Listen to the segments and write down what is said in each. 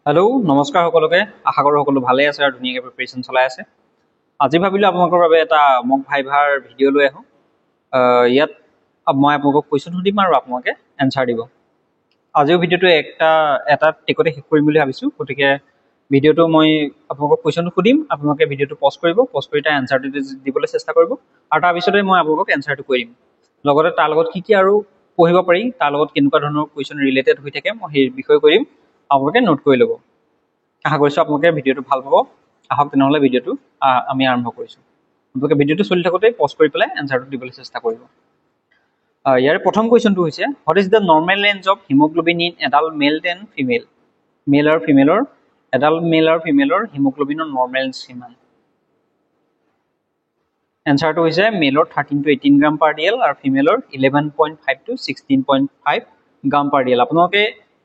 Hello नमस्कार সকলোকে আশা কৰো সকলো ভালে আছে আৰু ধুনীয়াকৈ প্ৰিপাৰেচন চলাই আছে আজি ভাবিলো আপোনালোকৰ বাবে এটা মক ভাইভাৰ ভিডিঅ' লৈ আহো ইয়াত মই আপোনালোকক কোৱেশ্চন সুধিম আৰু আপোনালোকে এনসাৰ দিব আজিও ভিডিঅ'টো এটা টেকতে শেষ কৰিম বুলি ভাবিছো গতিকে ভিডিঅ'টো মই আপোনালোকক কোৱেশ্চনটো সুধিম আপোনালোকে ভিডিঅ'টো পজ কৰিব পজ কৰি তাৰ এনসাৰটো দিবলৈ চেষ্টা কৰিব আৰু তাৰ পিছতে মই আপোনালোকক এনসাৰটো কৈ দিম লগতে তাৰ লগত কি আৰু পঢ়িব পাৰি তাৰ লগত কেনেকুৱা ধৰণৰ কোৱেশ্চন ৰিলেটেড হৈ থাকে মই সেই বিষয়ে কৈ দিম আপোনালোকে নোট কৰি ল'ব আশা কৰিছো আপোনালোকে ভিডিঅ'টো ভাল পাব আহক তেনেহলে ভিডিঅ'টো আমি আৰম্ভ কৰিছো আপোনালোকে ভিডিঅ'টো চলি থাকোতে পজ কৰি পেলাই এনসাৰটো দিবলৈ চেষ্টা কৰিব ইয়াৰ প্ৰথম কোৱেশ্চনটো হৈছে what is the normal range of haemoglobin in adult male and female male আৰু ফিমেলৰ এডাল্ট মেল আৰু ফিমেলৰ হিমোগ্লোবিনৰ নৰ্মেল ৰেঞ্জ কিমান এনসাৰটো হৈছে মেলৰ 13 to 18 গ্ৰাম পাৰ ডিএল আৰু ফিমেলৰ 11.5 to 16.5 গ্ৰাম পাৰ ডিএল আপোনালোকে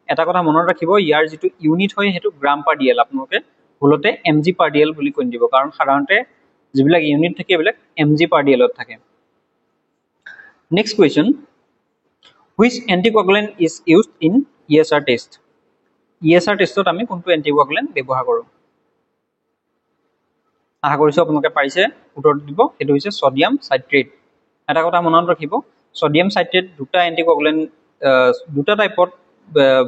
এটা কথা মনত ৰাখিব ইয়াৰ যেটো ইউনিট হয় হেতু গ্ৰাম পাৰ ডিএল আপোনালোকে ভুলতে এমজি পাৰ ডিএল বুলি কৈ দিব কাৰণ সাধাৰণতে যিবিলাক ইউনিট থাকে এবিলাক এমজি পাৰ ডিএলত থাকে next question which anticoagulant is used in ESR test ESR টেষ্টত আমি কোনটো anticoagulant ব্যৱহাৰ কৰো আশা কৰিছো আপোনালোকে পাৰিছে উত্তৰ দিব এটো হৈছে সোডিয়াম সাইট্ৰেট এটা কথা মনত ৰাখিব সোডিয়াম সাইট্ৰেট দুটা anticoagulant দুটা টাইপত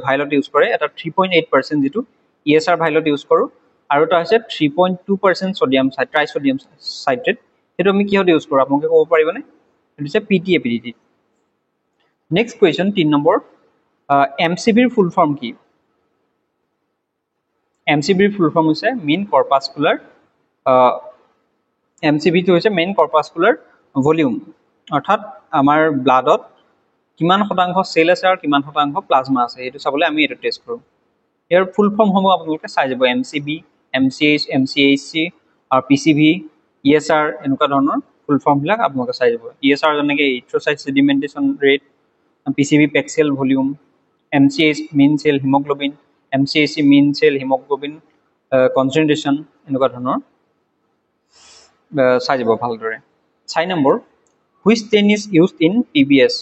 ভাইলত ইউজ কৰে এটা 3.8% যেটো ESR ভাইলত ইউজ কৰো আৰু এটা হৈছে 3.2% সোডিয়াম ট্ৰাইসোডিয়াম সাইট্ৰেট এটো আমি কিহত ইউজ কৰো আপোনালোকে ক'ব পাৰিবনে এটো হৈছে PTA next question 3 number MCB ৰ ফুল ফৰ্ম কি MCB ৰ ফুল ফৰ্ম হৈছে মেইন কৰ্পাসকুলাৰ MCB টো হৈছে মেইন কৰ্পাসকুলাৰ ভলিউম অৰ্থাৎ আমাৰ ব্লাডত কিমান শতাংশ সেল আছে আৰু কিমান শতাংশ প্লাজমা আছে এটো চাবলৈ আমি এটো টেষ্ট কৰো ইয়াৰ ফুল ফৰ্ম হ'ব আপোনালোকে চাই যাব MCB MCH MCHC আৰু PCV ESR এনেকুৱা ধৰণৰ ফুল ফৰ্ম বিলাক আপোনালোকে চাই যাব ESR যেনেকৈ erythrocyte sedimentation rate PCV pixel volume MCH mean cell hemoglobin MCHC mean cell hemoglobin concentration এনেকুৱা ধৰণৰ চাই যাব ভালদৰে 6 number which stain is used in PBS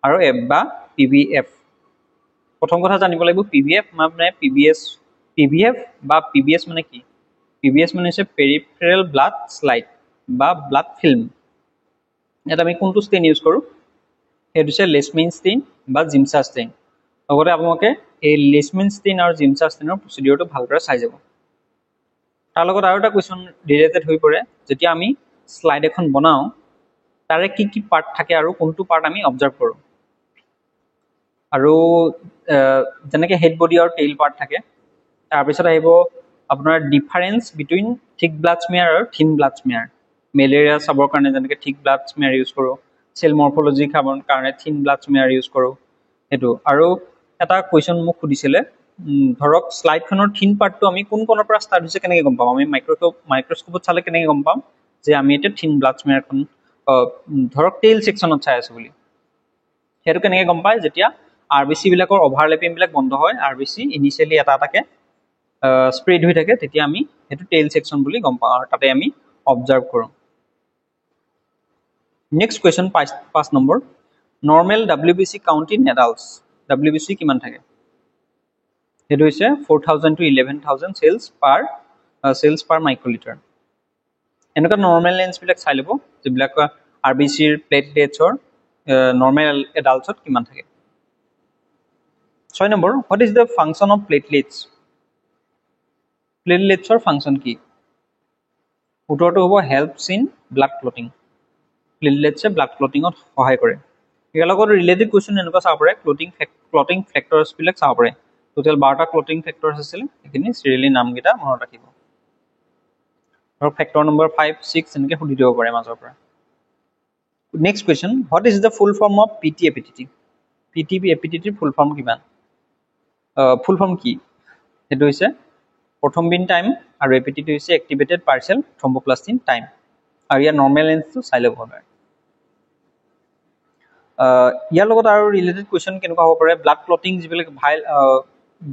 আৰু F বা PBF প্ৰথম কথা জানিব লাগিব PBF মানে PBF বা PBS মানে কি PBS মানে হৈছে peripheral blood slide বা blood film এটা আমি কোনটো stain ইউজ কৰো এটো হৈছে লেছমিন ষ্টেইন বা জিমসা ষ্টেইন লগতে আপোনালোকে এই লেছমিন ষ্টেইন আৰু জিমসা ষ্টেইনৰ প্ৰসিডিউৰটো ভালদৰে চাই যাব তাৰ লগত আৰু এটা কোৱেশ্চন ৰিলেটেড হৈ পৰে যেতিয়া আমি স্লাইড এখন বনাও তাৰে কি পাৰ্ট থাকে আৰু কোনটো পাৰ্ট আমি অবজাৰ্ভ কৰো আৰু যেনেকৈ হেড বডি আৰু টেইল পাৰ্ট থাকে তাৰ পিছত আহিব আপোনাৰ ডিফাৰেন্স বিটুইন থিক ব্লাড স্মিয়াৰ আৰু থিন ব্লাড স্মিয়াৰ মেলেৰিয়া চাবৰ কাৰণে যেনেকৈ থিক ব্লাড স্মিয়াৰ ইউজ কৰো সেল মৰ্ফোলজি খাবৰ কাৰণে থিন ব্লাড স্মিয়াৰ ইউজ কৰো এটো আৰু এটা কোৱেশ্চন মোক খুদিছিলে ধৰক স্লাইডখনৰ থিন পাৰ্টটো আমি কোন কোনৰ পৰা ষ্টাৰ্ট হৈছে কেনেকৈ গম পাম আমি মাইক্ৰোস্কোপত চালে কেনেকৈ গম পাম যে আমি এটা থিন ব্লাড স্মিয়াৰখন ধৰক টেইল সেকশনত চাই আছো বুলি হেতু কেনেকৈ গম পায় যেতিয়া আৰবিসি বিলাকৰ ওভাৰল্যাপিং বিলাক বন্ধ হয় আৰবিসি ইনিশিয়ালি এটা এটাকে স্প্ৰেড হৈ থাকে তেতিয়া আমি হেতু টেইল সেকশন বুলি গম পাওঁ আৰু তাতে আমি অবজাৰ্ভ কৰো next question 5 number normal WBC count in adults WBC কিমান থাকে এটো হৈছে 4000 to 11000 cells per microliter এনেকা নৰ্মেল ৰেঞ্জ বিলাক চাই লব যিবিলাক আৰবিসি ৰ প্লেটলেটছৰ নৰ্মেল এডাল্টছত কিমান থাকে 6 number what is the function of plateletsৰ ফাংচন কি উত্তৰটো হ'ব helps in blood clotting প্লেটলেটছে ব্লাড ক্লটিংত সহায় কৰে ইয়াৰ লগত ৰিলেটেড কোৱেশ্চন এনেকুৱা চাব পাৰে ক্লটিং ফেক্টৰছ বিলাক চাব পাৰে টোটাল 12টা ক্লটিং ফেক্টৰছ আছিল এখিনি সিৰিয়ালি নামকেইটা মনত ৰাখিব আৰু ফেক্টৰ নম্বৰ 5 6 এনেকৈ সুধি দিব পাৰে মাজৰ পৰা next question what is the full form of PTP full form কিমান ফুল ফৰ্ম কি এটো হৈছে প্ৰথম বিন টাইম আৰু এপিটিটি হৈছে এক্টিভেটেড পাৰ্শিয়াল থ্ৰম্বোপ্লাস্টিন টাইম আৰু ইয়াৰ নৰ্মেল ৰেঞ্জটো চাই ল'ব হবে ইয়াৰ লগত আৰু ৰিলেটেড কোৱেশ্চন কেনেকুৱা হ'ব পাৰে ব্লাড ক্লটিং যিবিলাক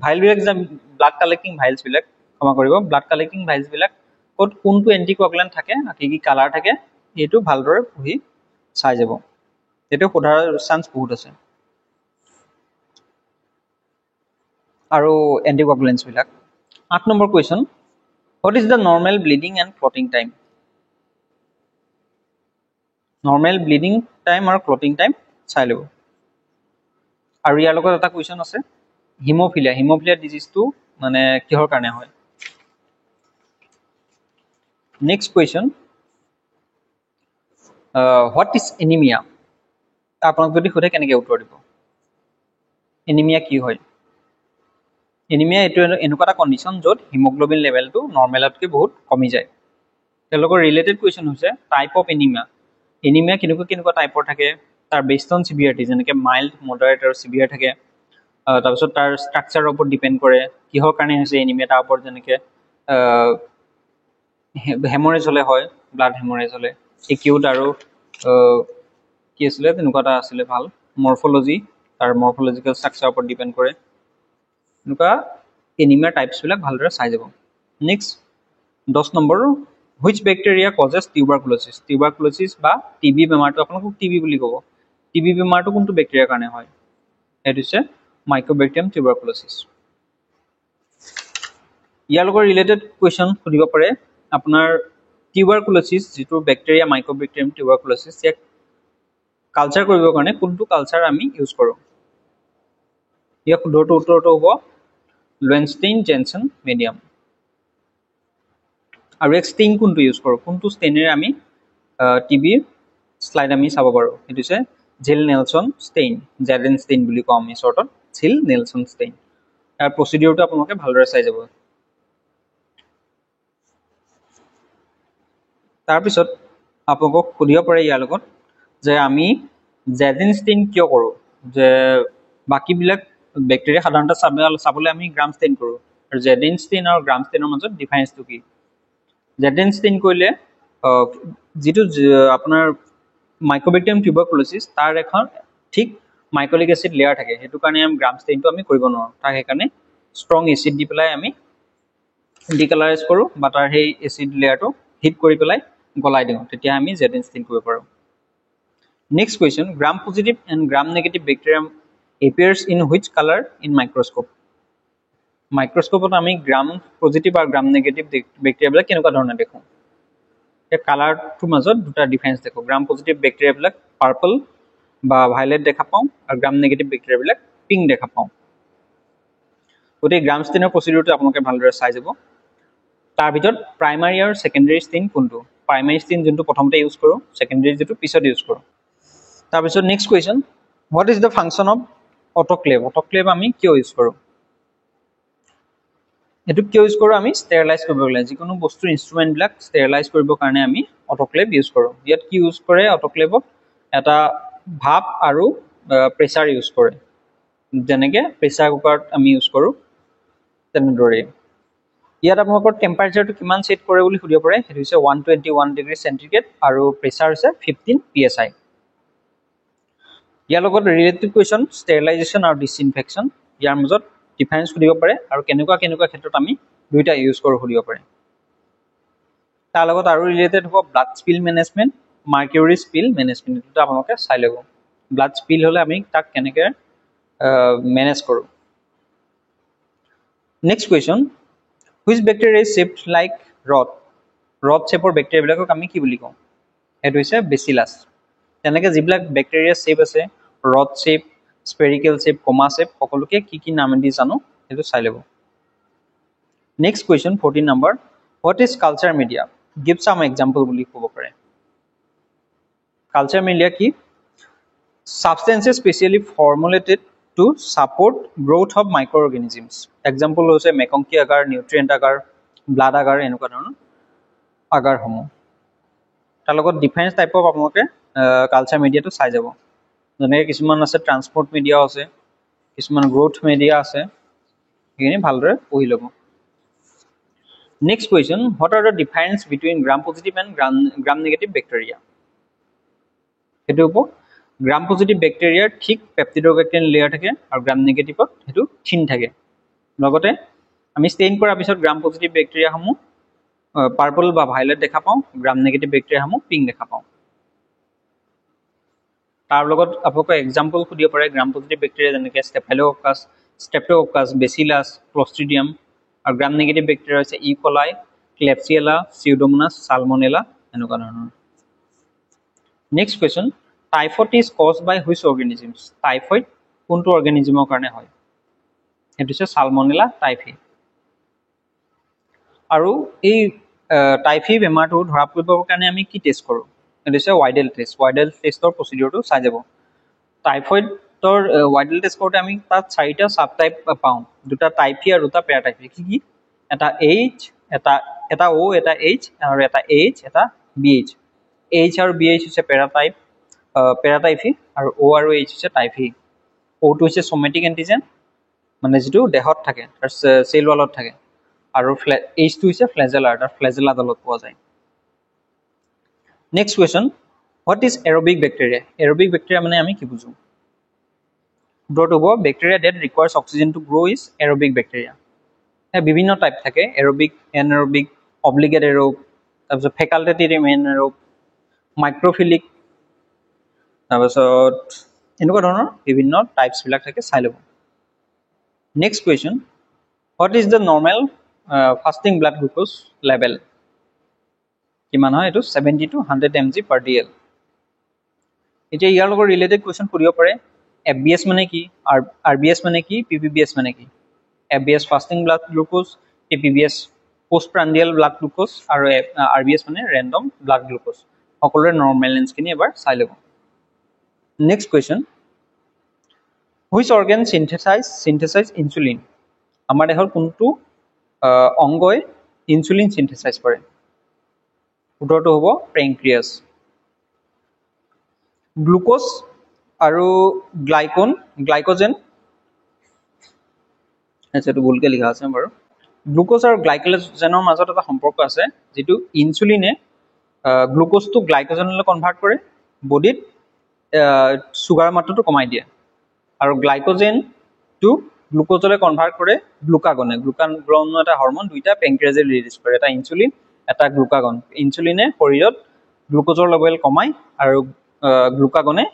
ভাইল বিলাক যে ব্লাড কালেক্টিং ভাইলছ বিলাক ক্ষমা কৰিব ব্লাড কালেক্টিং ভাইলছ বিলাক ক'ত কোনটো এন্টিকোয়াগুলেন্ট থাকে কি কালাৰ থাকে এটো ভালদৰে পঢ়ি চাই যাব এটো সোধাৰ চান্স বহুত আছে আৰু এণ্টিকোৱাগুলেন্টছ বিলাক 8 number question what is the normal bleeding and clotting time normal bleeding time আৰু ক্লটিং টাইম চাই ল'ব আৰু ইয়াৰ লগত এটা কুৱেশ্যন আছে হিমোফিলিয়া ডিজিজটো মানে কিহৰ কাৰণে হয় next question what is anaemia আপোনাক যদি সোধে কেনেকৈ উত্তৰ দিব এনিমিয়া কি হয় এনিমিয়া এইটো এনেকুৱা এটা কণ্ডিশ্যন য'ত হিমোগ্লোবিন লেভেলটো নৰ্মেলতকৈ বহুত কমি যায় তেওঁলোকৰ ৰিলেটেড কুৱেশ্যন হৈছে টাইপ অফ এনিমিয়া কেনেকুৱা টাইপৰ থাকে তাৰ বেছড অন চিভিয়াৰিটি যেনেকৈ মাইল্ড মডাৰেট আৰু চিভিয়াৰ থাকে তাৰপিছত তাৰ ষ্ট্ৰাকচাৰৰ ওপৰত ডিপেণ্ড কৰে কিহৰ কাৰণে হৈছে এনিমিয়া তাৰ ওপৰত যেনেকৈ হেমৰেজ হ'লে হয় ব্লাড হেমৰেজ হ'লে একিউট আৰু কি আছিলে তেনেকুৱা এটা আছিলে ভাল মৰ্ফলজি তাৰ মৰ্ফলজিকেল ষ্ট্ৰাকচাৰৰ ওপৰত ডিপেণ্ড কৰে এনেকুৱা এনিমিয়াৰ টাইপছবিলাক ভালদৰে চাই যাব next 10 number which bacteria causes tuberculosis বা টিবি বেমাৰটো আপোনালোকক টিবি বুলি ক'ব টিবি বেমাৰটো কোনটো বেক্টেৰিয়াৰ কাৰণে হয় সেইটো হৈছে মাইক্ৰ'বেক্টেৰিয়াম টিউবাৰকুলোচিছ ইয়াৰ লগত ৰিলেটেড কুৱেশ্যন সুধিব পাৰে আপোনাৰ টিউবাৰকুলোচিছ যিটো বেক্টেৰিয়া মাইক্ৰ'বেক্টেৰিয়াম টিউবাৰকুলোচিছ ইয়াক কালচাৰ কৰিবৰ কাৰণে কোনটো কালচাৰ আমি ইউজ কৰোঁ ইয়াৰ শুদ্ধটো উত্তৰটো হ'ব লুৱেনষ্টেইন জেনচন মিডিয়াম আৰু এক ষ্টেইন কোনটো ইউজ কৰোঁ কোনটো ষ্টেইনেৰে আমি টিবিৰ শ্লাইড আমি চাব পাৰোঁ সেইটো হৈছে জিল নেলছন ষ্টেইন জেডেন ষ্টেইন বুলি কওঁ আমি শ্বৰ্টত জিল নেলছন ষ্টেইন ইয়াৰ প্ৰচিডিউৰটো আপোনালোকে ভালদৰে চাই যাব তাৰপিছত আপোনালোকক সুধিব পাৰে ইয়াৰ লগত যে আমি জেডেন ষ্টেইন কিয় কৰোঁ যে বাকীবিলাক বেক্টেৰিয়া সাধাৰণতে চাবলৈ আমি গ্ৰাম ষ্টেইন কৰোঁ আৰু জেডেন ষ্টেইন আৰু গ্ৰাম ষ্টেইনৰ মাজত ডিফাৰেঞ্চটো কি জেডেন ষ্টেইন কৰিলে যিটো আপোনাৰ মাইক্ৰ'বেক্টেৰিয়াম টিউবাৰকুলোচিছ তাৰ এখন ঠিক মাইকলিক এচিড লেয়াৰ থাকে সেইটো কাৰণে আমি গ্ৰাম ষ্টেইনটো আমি কৰিব নোৱাৰোঁ তাক সেইকাৰণে ষ্ট্ৰং এচিড দি পেলাই আমি ডিকালাৰাইজ কৰোঁ বা তাৰ সেই এচিড লেয়াৰটো হিট কৰি পেলাই গলাই দিওঁ তেতিয়া আমি জেডেন ষ্টেইন কৰিব পাৰোঁ next question Gram positive and Gram negative bacterium appears in which colour in মাইক্ৰস্কোপত আমি গ্ৰাম পজিটিভ আৰু গ্ৰাম নেগেটিভ বেক্টেৰিয়াবিলাক কেনেকুৱা ধৰণে দেখোঁ এই কালাৰটোৰ মাজত দুটা ডিফাৰেঞ্চ দেখোঁ গ্ৰাম পজিটিভ বেক্টেৰিয়াবিলাক পাৰ্পল বা ভাইলেট দেখা পাওঁ আৰু গ্ৰাম নেগেটিভ বেক্টেৰিয়াবিলাক পিংক দেখা পাওঁ গতিকে গ্ৰাম ষ্টেইনৰ প্ৰচিডিউৰটো আপোনালোকে ভালদৰে চাই যাব তাৰ ভিতৰত প্ৰাইমাৰী আৰু ছেকেণ্ডেৰী ষ্টেইন কোনটো প্ৰাইমাৰী ষ্টেইন যোনটো প্ৰথমতে ইউজ কৰোঁ ছেকেণ্ডেৰী যিটো পিছত ইউজ কৰোঁ তাৰপিছত next question what is the function of autoclave আমি কিয় ইউজ কৰোঁ এইটো কিয় ইউজ কৰোঁ আমি ষ্টেৰিলাইজ কৰিব লাগে যিকোনো বস্তুৰ ইনষ্ট্ৰুমেণ্টবিলাক ষ্টেৰিলাইজ কৰিবৰ কাৰণে আমি অট'ক্লেভ ইউজ কৰোঁ ইয়াত কি ইউজ কৰে অট'ক্লেভত এটা ভাপ আৰু প্ৰেছাৰ ইউজ কৰে যেনেকৈ প্ৰেছাৰ কুকাৰত আমি ইউজ কৰোঁ তেনেদৰেই ইয়াত আপোনালোকৰ টেম্পাৰেচাৰটো কিমান ছেট কৰে বুলি সুধিব পাৰে সেইটো হৈছে 121 ডিগ্ৰী চেণ্টিগ্ৰেড আৰু প্ৰেছাৰ হৈছে 15 PSI ইয়াৰ লগত ৰিলেটেড কুৱেশ্যন ষ্টেৰিলাইজেশ্যন আৰু ডিছইনফেকশ্যন ইয়াৰ মাজত ডিফাৰেঞ্চ সুধিব পাৰে আৰু কেনেকুৱা ক্ষেত্ৰত আমি দুইটা ইউজ কৰোঁ সুধিব পাৰে তাৰ লগত আৰু ৰিলেটেড হ'ব blood spill management mercury spill management দুটা আপোনালোকে চাই ল'ব ব্লাড স্পিল হ'লে আমি তাক কেনেকৈ মেনেজ কৰোঁ next question which bacteria is shaped like rod শ্বেপৰ বেক্টেৰিয়াবিলাকক আমি কি বুলি কওঁ সেইটো হৈছে বেচিলাছ তেনেকৈ যিবিলাক বেক্টেৰিয়া শ্বেপ আছে rod shape spherical shape comma shape সকলোকে কি নামেদি জানো সেইটো চাই ল'ব next question 14 number what is culture media give some example বুলি ক'ব পাৰে কালচাৰ মিডিয়া কি substances specially formulated to support growth of microorganisms example হৈছে মেকংকি আগাৰ নিউট্ৰিয়েণ্ট আগাৰ ব্লাড আগাৰ এনেকুৱা ধৰণৰ আগাৰসমূহ তাৰ লগত ডিফাৰেঞ্চ টাইপৰ আপোনালোকে কালচাৰ মিডিয়াটো চাই যাব যেনেকৈ কিছুমান আছে ট্ৰান্সপৰ্ট মিডিয়াও আছে কিছুমান গ্ৰ'থ মিডিয়া আছে সেইখিনি ভালদৰে পঢ়ি ল'ব next question what are the difference between gram positive and Gram negative bacteria সেইটো হ'ব গ্ৰাম পজিটিভ বেক্টেৰিয়াৰ ঠিক পেপটিডোবেক্টেৰিয়ান লেয়াৰ থাকে আৰু গ্ৰাম নেগেটিভত সেইটো থিন থাকে লগতে আমি ষ্টেইন কৰাৰ পিছত গ্ৰাম পজিটিভ বেক্টেৰিয়াসমূহ পাৰ্পল বা ভাইলেট দেখা পাওঁ গ্ৰাম নেগেটিভ বেক্টেৰিয়াসমূহ পিংক দেখা পাওঁ তাৰ লগত আপোনালোকে এক্সাম্পল সুধিব পাৰে গ্ৰাম পজিটিভ বেক্টেৰিয়া যেনেকৈ ষ্টেফাইল'ককাছ Streptococcus, Bacillus, Clostridium, আৰু গ্ৰাম নেগেটিভ বেক্টেৰিয়া হৈছে ই কলাই, ক্লেপচিয়েলা, সিউডোমোনাছ, সালমনেলা এনেকুৱা ধৰণৰ। Next question, typhoid is caused by which organisms? Typhoid কোনটো অৰ্গেনিজমৰ কাৰণে হয়? সেইটো হৈছে সালমনেলা টাইফি। আৰু এই টাইফি বেমাৰটো ধৰা পৰিবৰ কাৰণে আমি কি টেষ্ট কৰোঁ? সেইটো হৈছে ৱাইডেল টেষ্ট। ৱাইডেল টেষ্টৰ প্ৰচিডিউৰটো চাই যাব। টাইফয়েডৰ ৱাইডেল টেষ্ট কৰোঁতে আমি তাত 4টা সাব টাইপ পাওঁ, 2টা টাইফি আৰু 2টা পেৰাটাইফি। কি? এটা এইচ, এটা অ', এটা এইচ, আৰু এটা এইচ, এটা বিএইচ। এইচ আৰু বিএইচ হৈছে পেৰাটাইফি, আৰু অ' আৰু এইচ হৈছে টাইফি। অ'টো হৈছে সোমেটিক এণ্টিজেন, মানে যিটো দেহত থাকে, তাৰ চেল ৱালত থাকে, আৰু এইচটো হৈছে ফ্লেজেলাৰ, তাৰ ফ্লেজেলা দলত পোৱা যায়। Next question, what is aerobic bacteria? Aerobic bacteria মানে আমি কি বুজো? উত্তৰটো হ'ব bacteria that requires oxygen to grow' is aerobic bacteria. বিভিন্ন টাইপ থাকে, এৰবিক, এনএৰবিক, অব্লিগেট এৰব, তাৰপিছত ফেকাল্টেটিভ এনএৰব, মাইক্ৰফিলিক, তাৰপিছত এনেকুৱা ধৰণৰ বিভিন্ন টাইপছবিলাক থাকে, চাই ল'ব। Next question, what is the normal fasting blood glucose level? কিমান হয় এইটো? 70 to 100 mg per dl। এতিয়া ইয়াৰ লগত ৰিলেটেড কুৱেশ্যন সুধিব পাৰে, FBS মানে কি, RBS মানে কি, PPBS মানে কি? FBS fasting blood glucose, PPBS postprandial blood glucose, আৰু RBS মানে ৰেণ্ডম ব্লাড গ্লুক'জ। সকলোৰে নৰ্মেল ৰেঞ্জখিনি এবাৰ চাই ল'ব। Next question, which organ synthesize insulin? আমাৰ দেহৰ কোনটো অংগই ইনচুলিন চিন্থেচাইজ কৰে? উত্তৰটো হ'ব পেংক্ৰিয়াছ। গ্লুক'জ আৰু গ্লাইকোজেন, এইটো ভুলকৈ লিখা আছে বাৰু। গ্লুক'জ আৰু গ্লাইকোজেনৰ মাজত এটা সম্পৰ্ক আছে, যিটো ইনচুলিনে গ্লুক'জটো গ্লাইকোজেনলৈ কনভাৰ্ট কৰে, বডিত চুগাৰ মাত্ৰাটো কমাই দিয়ে, আৰু গ্লাইকোজেনটো গ্লুক'জলৈ কনভাৰ্ট কৰে গ্লুকাগনে। গ্লুকাগন এটা হৰমন, দুইটা পেংক্ৰিয়াজে ৰিলিজ কৰে, এটা ইনচুলিন, এটা গ্লুকাগন। ইনচুলিনে শৰীৰত গ্লুক'জৰ লেভেল কমায়, আৰু গ্লুকাগনে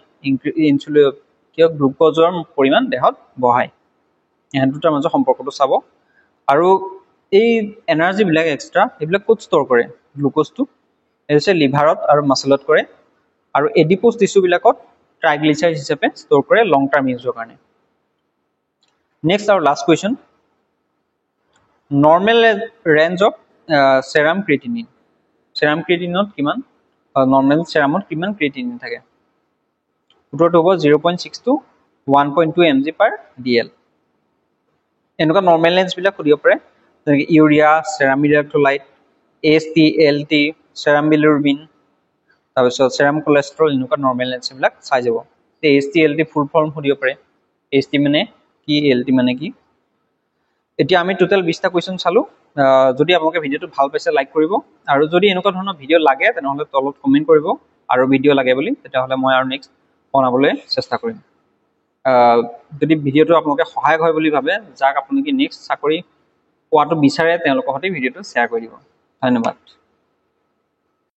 গ্লুক'জৰ পৰিমাণ দেহত বঢ়ায়। ইহঁত দুটাৰ মাজৰ সম্পৰ্কটো চাব। আৰু এই এনাৰ্জিবিলাক এক্সট্ৰা এইবিলাক ক'ত ষ্ট'ৰ কৰে? গ্লুক'জটো এই হৈছে লিভাৰত আৰু মাচলত কৰে, আৰু এডিপোজ টিচুবিলাকত ট্ৰাইগ্লিচাইড হিচাপে ষ্ট'ৰ কৰে লং টাৰ্ম ইউজৰ কাৰণে। নেক্সট আৰু last question, normal range of serum creatinine. Serum ক্ৰিয়েটিনিনত কিমান, নৰ্মেল চেৰামত কিমান ক্ৰিয়েটিনিন থাকে? উত্তৰটো হ'ব 0.6 to 1.2 mg per dl। এনেকুৱা নৰ্মেল ৰেঞ্জবিলাক সুধিব পাৰে, যেনেকৈ urea, serum electrolyte, AST, LT, serum bilirubin, তাৰপিছত চেৰাম কলেষ্ট্ৰল, এনেকুৱা নৰ্মেল ৰেঞ্জবিলাক চাই যাব। AST, LT ফুল ফৰ্ম সুধিব পাৰে, AST মানে কি, LT মানে কি। এতিয়া আমি টোটেল 20টা কুৱেশ্যন চালোঁ। যদি আপোনালোকে ভিডিঅ'টো ভাল পাইছে লাইক কৰিব, আৰু যদি এনেকুৱা ধৰণৰ ভিডিঅ' লাগে তেনেহ'লে তলত কমেণ্ট কৰিব, আৰু ভিডিঅ' লাগে বুলি, তেতিয়াহ'লে মই আৰু নেক্সট বনাবলৈ চেষ্টা কৰিম। যদি ভিডিঅ'টো আপোনালোকে সহায়ক হয় বুলি ভাবে, যাক আপোনালোকে নেক্সট চাকৰি পোৱাটো বিচাৰে, তেওঁলোকৰ সৈতে ভিডিঅ'টো শ্বেয়াৰ কৰি দিব। ধন্যবাদ।